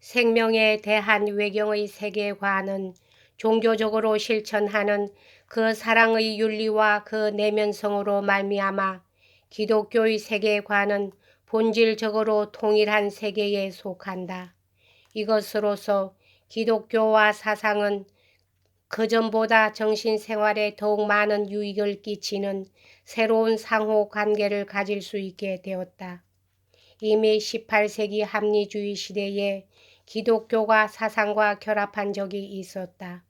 생명에 대한 외경의 세계관은 종교적으로 실천하는 그 사랑의 윤리와 그 내면성으로 말미암아 기독교의 세계관은 본질적으로 동일한 세계에 속한다. 이것으로서 기독교와 사상은 그전보다 정신생활에 더욱 많은 유익을 끼치는 새로운 상호관계를 가질 수 있게 되었다. 이미 18세기 합리주의 시대에 기독교가 사상과 결합한 적이 있었다.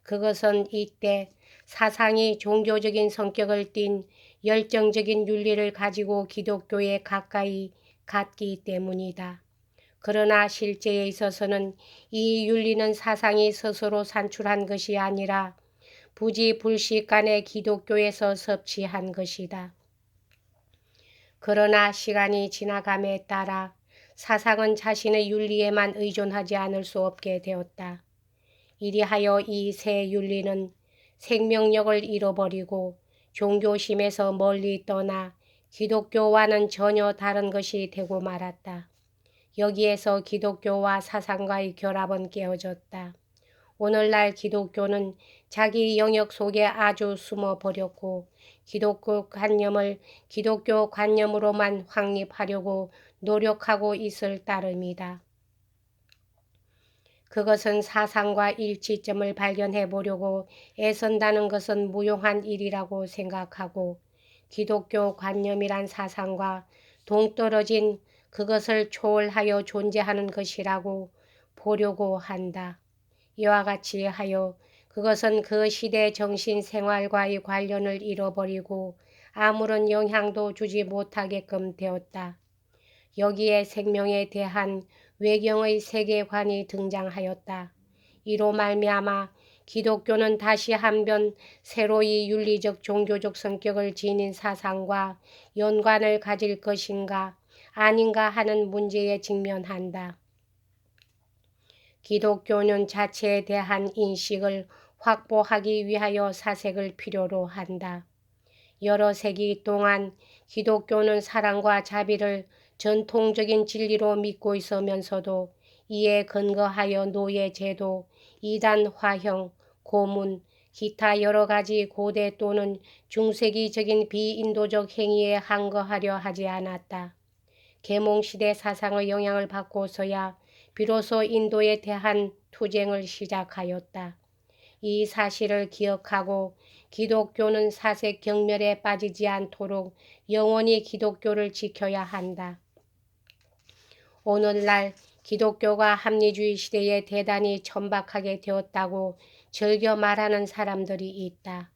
그것은 이때 사상이 종교적인 성격을 띤 열정적인 윤리를 가지고 기독교에 가까이 갔기 때문이다. 그러나 실제에 있어서는 이 윤리는 사상이 스스로 산출한 것이 아니라 부지불식간에 기독교에서 섭취한 것이다. 그러나 시간이 지나감에 따라 사상은 자신의 윤리에만 의존하지 않을 수 없게 되었다. 이리하여 이 새 윤리는 생명력을 잃어버리고 종교심에서 멀리 떠나 기독교와는 전혀 다른 것이 되고 말았다. 여기에서 기독교와 사상과의 결합은 깨어졌다. 오늘날 기독교는 자기 영역 속에 아주 숨어버렸고 기독교 관념을 기독교 관념으로만 확립하려고 노력하고 있을 따름이다. 그것은 사상과 일치점을 발견해 보려고 애쓴다는 것은 무용한 일이라고 생각하고 기독교 관념이란 사상과 동떨어진 그것을 초월하여 존재하는 것이라고 보려고 한다. 이와 같이 하여 그것은 그 시대 정신생활과의 관련을 잃어버리고 아무런 영향도 주지 못하게끔 되었다. 여기에 생명에 대한 외경의 세계관이 등장하였다. 이로 말미암아 기독교는 다시 한번 새로이 윤리적 종교적 성격을 지닌 사상과 연관을 가질 것인가 아닌가 하는 문제에 직면한다. 기독교는 자체에 대한 인식을 확보하기 위하여 사색을 필요로 한다. 여러 세기 동안 기독교는 사랑과 자비를 전통적인 진리로 믿고 있으면서도 이에 근거하여 노예 제도, 이단 화형, 고문, 기타 여러 가지 고대 또는 중세기적인 비인도적 행위에 항거하려 하지 않았다. 계몽시대 사상의 영향을 받고서야 비로소 인도에 대한 투쟁을 시작하였다. 이 사실을 기억하고 기독교는 사색 경멸에 빠지지 않도록 영원히 기독교를 지켜야 한다. 오늘날 기독교가 합리주의 시대에 대단히 천박하게 되었다고 즐겨 말하는 사람들이 있다.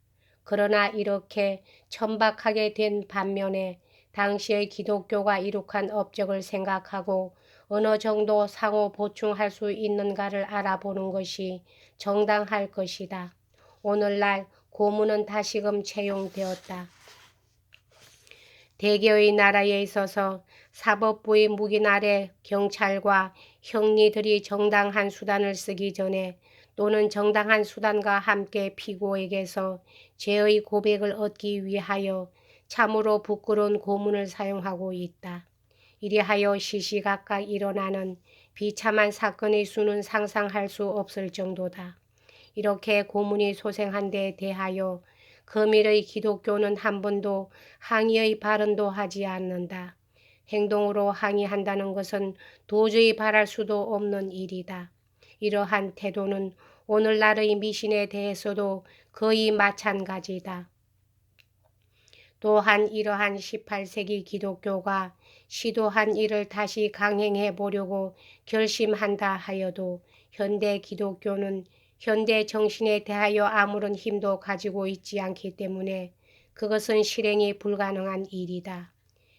그러나 이렇게 천박하게 된 반면에 당시의 기독교가 이룩한 업적을 생각하고 어느 정도 상호 보충할 수 있는가를 알아보는 것이 정당할 것이다. 오늘날 고문은 다시금 채용되었다. 대개의 나라에 있어서 사법부의 묵인 아래 경찰과 형리들이 정당한 수단을 쓰기 전에 또는 정당한 수단과 함께 피고에게서 죄의 고백을 얻기 위하여 참으로 부끄러운 고문을 사용하고 있다. 이리하여 시시각각 일어나는 비참한 사건의 수는 상상할 수 없을 정도다. 이렇게 고문이 소생한 데 대하여 금일의 기독교는 한 번도 항의의 발언도 하지 않는다. 행동으로 항의한다는 것은 도저히 바랄 수도 없는 일이다. 이러한 태도는 오늘날의 미신에 대해서도 거의 마찬가지다. 또한 이러한 18세기 기독교가 시도한 일을 다시 강행해 보려고 결심한다 하여도 현대 기독교는 현대 정신에 대하여 아무런 힘도 가지고 있지 않기 때문에 그것은 실행이 불가능한 일이다.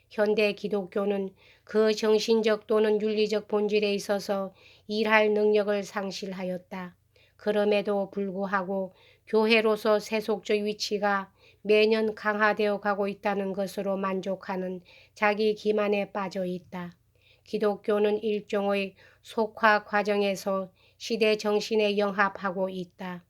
현대 기독교는 그 정신적 또는 윤리적 본질에 있어서 일할 능력을 상실하였다. 그럼에도 불구하고 교회로서 세속적 위치가 매년 강화되어 가고 있다는 것으로 만족하는 자기 기만에 빠져 있다. 기독교는 일종의 속화 과정에서 시대 정신에 영합하고 있다.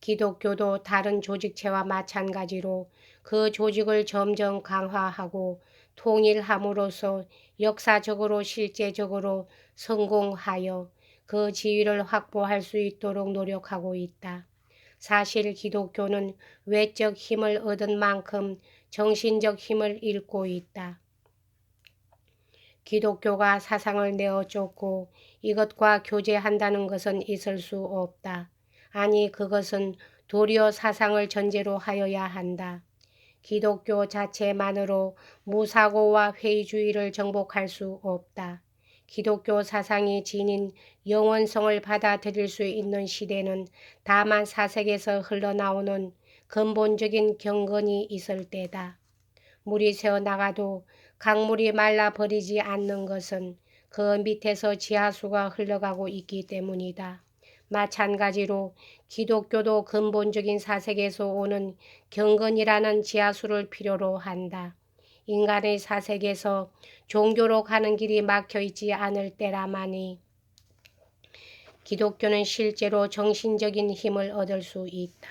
기독교도 다른 조직체와 마찬가지로 그 조직을 점점 강화하고 통일함으로써 역사적으로 실제적으로 성공하여 그 지위를 확보할 수 있도록 노력하고 있다. 사실 기독교는 외적 힘을 얻은 만큼 정신적 힘을 잃고 있다. 기독교가 사상을 내어 쫓고 이것과 교제한다는 것은 있을 수 없다. 아니, 그것은 도리어 사상을 전제로 하여야 한다. 기독교 자체만으로 무사고와 회의주의를 정복할 수 없다. 기독교 사상이 지닌 영원성을 받아들일 수 있는 시대는 다만 사색에서 흘러나오는 근본적인 경건이 있을 때다. 물이 새어나가도 강물이 말라버리지 않는 것은 그 밑에서 지하수가 흘러가고 있기 때문이다. 마찬가지로 기독교도 근본적인 사색에서 오는 경건이라는 지하수를 필요로 한다. 인간의 사색에서 종교로 가는 길이 막혀 있지 않을 때라마니 기독교는 실제로 정신적인 힘을 얻을 수 있다.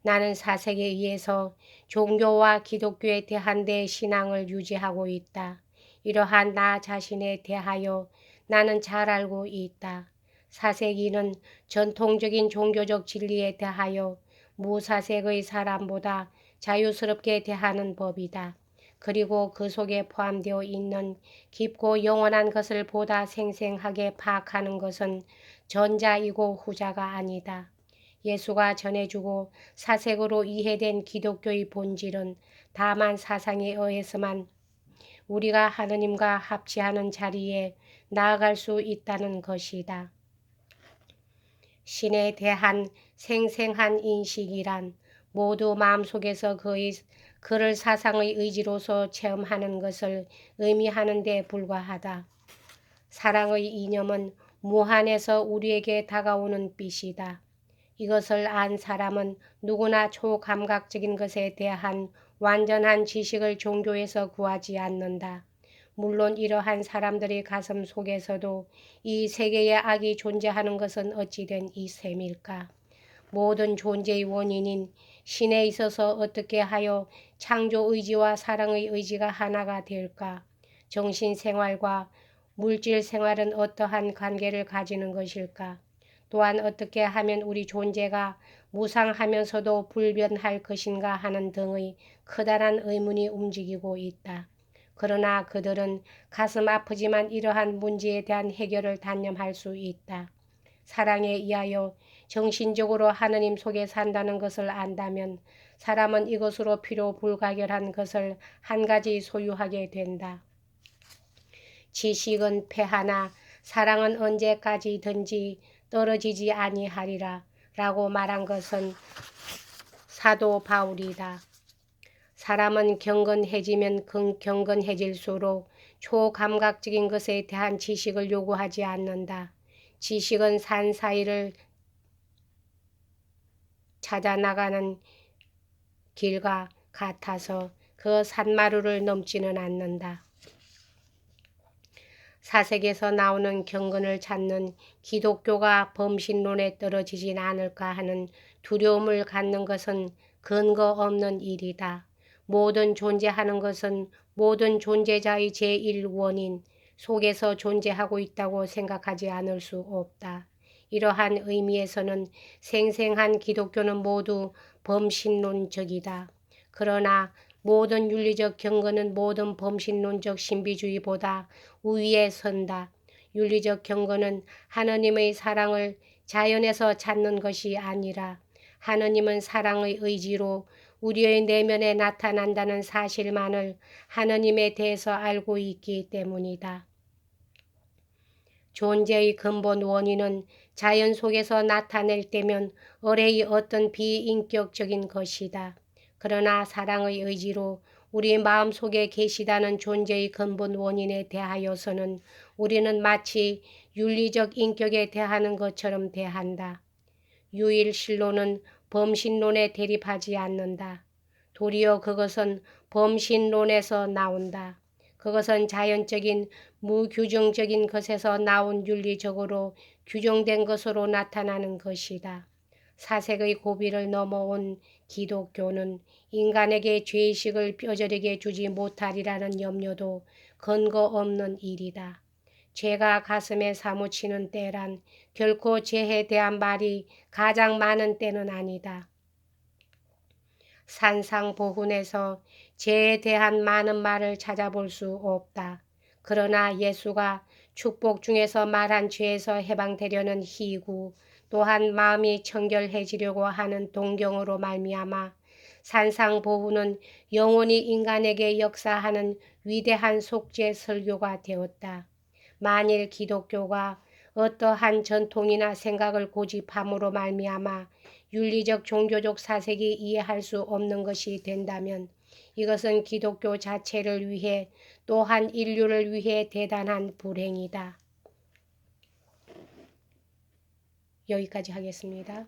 나는 사색에 의해서 종교와 기독교에 대한 내 신앙을 유지하고 있다. 이러한 나 자신에 대하여 나는 잘 알고 있다. 사색인은 전통적인 종교적 진리에 대하여 무사색의 사람보다 자유스럽게 대하는 법이다. 그리고 그 속에 포함되어 있는 깊고 영원한 것을 보다 생생하게 파악하는 것은 전자이고 후자가 아니다. 예수가 전해주고 사색으로 이해된 기독교의 본질은 다만 사상에 의해서만 우리가 하느님과 합치하는 자리에 나아갈 수 있다는 것이다. 신에 대한 생생한 인식이란 모두 마음속에서 그를 사상의 의지로서 체험하는 것을 의미하는 데 불과하다. 사랑의 이념은 무한에서 우리에게 다가오는 빛이다. 이것을 안 사람은 누구나 초감각적인 것에 대한 완전한 지식을 종교에서 구하지 않는다. 물론 이러한 사람들의 가슴 속에서도 이 세계에 악이 존재하는 것은 어찌된 이 셈일까? 모든 존재의 원인인 신에 있어서 어떻게 하여 창조의지와 사랑의 의지가 하나가 될까? 정신생활과 물질생활은 어떠한 관계를 가지는 것일까? 또한 어떻게 하면 우리 존재가 무상하면서도 불변할 것인가 하는 등의 커다란 의문이 움직이고 있다. 그러나 그들은 가슴 아프지만 이러한 문제에 대한 해결을 단념할 수 있다. 사랑에 의하여 정신적으로 하느님 속에 산다는 것을 안다면 사람은 이것으로 필요 불가결한 것을 한 가지 소유하게 된다. 지식은 패하나 사랑은 언제까지든지 떨어지지 아니하리라 라고 말한 것은 사도 바울이다. 사람은 경건해지면 경건해질수록 초감각적인 것에 대한 지식을 요구하지 않는다. 지식은 산 사이를 찾아 나가는 길과 같아서 그 산마루를 넘지는 않는다. 사색에서 나오는 경건을 찾는 기독교가 범신론에 떨어지진 않을까 하는 두려움을 갖는 것은 근거 없는 일이다. 모든 존재하는 것은 모든 존재자의 제1원인 속에서 존재하고 있다고 생각하지 않을 수 없다. 이러한 의미에서는 생생한 기독교는 모두 범신론적이다. 그러나 모든 윤리적 경건은 모든 범신론적 신비주의보다 우위에 선다. 윤리적 경건은 하느님의 사랑을 자연에서 찾는 것이 아니라 하느님은 사랑의 의지로 우리의 내면에 나타난다는 사실만을 하느님에 대해서 알고 있기 때문이다. 존재의 근본 원인은 자연 속에서 나타낼 때면 의뢰의 어떤 비인격적인 것이다. 그러나 사랑의 의지로 우리 마음속에 계시다는 존재의 근본 원인에 대하여서는 우리는 마치 윤리적 인격에 대하는 것처럼 대한다. 유일신론은 범신론에 대립하지 않는다. 도리어 그것은 범신론에서 나온다. 그것은 자연적인 무규정적인 것에서 나온 윤리적으로 규정된 것으로 나타나는 것이다. 사색의 고비를 넘어온 기독교는 인간에게 죄의식을 뼈저리게 주지 못하리라는 염려도 근거 없는 일이다. 죄가 가슴에 사무치는 때란 결코 죄에 대한 말이 가장 많은 때는 아니다. 산상보훈에서 죄에 대한 많은 말을 찾아볼 수 없다. 그러나 예수가 축복 중에서 말한 죄에서 해방되려는 희구, 또한 마음이 청결해지려고 하는 동경으로 말미암아 산상보훈은 영원히 인간에게 역사하는 위대한 속죄 설교가 되었다. 만일 기독교가 어떠한 전통이나 생각을 고집함으로 말미암아 윤리적 종교적 사색이 이해할 수 없는 것이 된다면 이것은 기독교 자체를 위해 또한 인류를 위해 대단한 불행이다. 여기까지 하겠습니다.